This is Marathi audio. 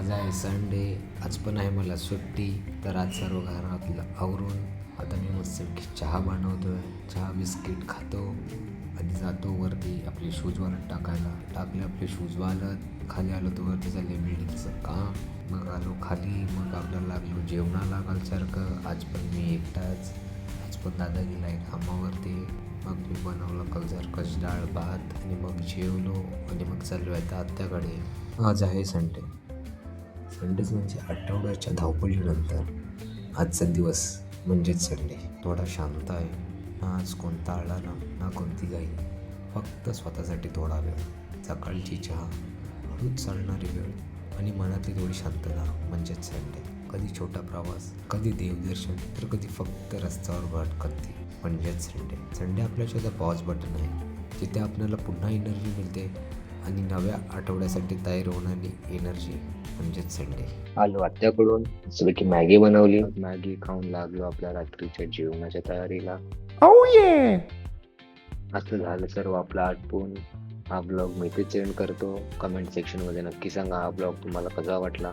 आज आहे संडे, आज पण आहे मला सुट्टी. तर आज सर्व घरातलं आवरून आता मी मस्तपैकी चहा बनवतोय, चहा बिस्किट खातो आणि जातो वरती आपले शूज वालत टाकायला. टाकले आपले शूज वालत, खाली आलो तर वरती चालले बिल्डिंगचं काम. मग आलो खाली, मग आपल्याला लागलो जेवणाला कालसारखं. आज पण मी एकटाच, आज पण दादा गेला आहे कामावरती. मग मी बनवलं कालसारखंच डाळ भात आणि मग जेवलो आणि मग चाललो आहे आत्याकडे. आज आहे संडे. संडेच म्हणजे आठवड्याच्या धावपळीनंतर आजचा दिवस म्हणजेच संडे. थोडा शांत आहे, ना आज कोणता आळा ना कोणती घाई. फक्त स्वतःसाठी थोडा वेळ, सकाळची चहा, हळूच चालणारी वेळ आणि मनातली थोडी शांतता म्हणजेच संडे. कधी छोटा प्रवास, कधी देवदर्शन, तर कधी फक्त रस्त्यावर भटकती म्हणजेच संडे. संडे आपल्या शोधा पॉज बटन आहे, जिथे आपल्याला पुन्हा एनर्जी मिळते आणि नव्या आठवड्यासाठी तयार होणारी एनर्जी म्हणजेच संडे. आलो आत्याकडून की मॅगी बनवली. मॅगी खाऊन लागलो आपल्या रात्रीच्या जेवणाच्या तयारीला. असं झालं सर्व आपलं आटपून. हा ब्लॉग मी इथे सेंड करतो. कमेंट सेक्शनमध्ये नक्की सांगा हा ब्लॉग तुम्हाला कसा वाटला.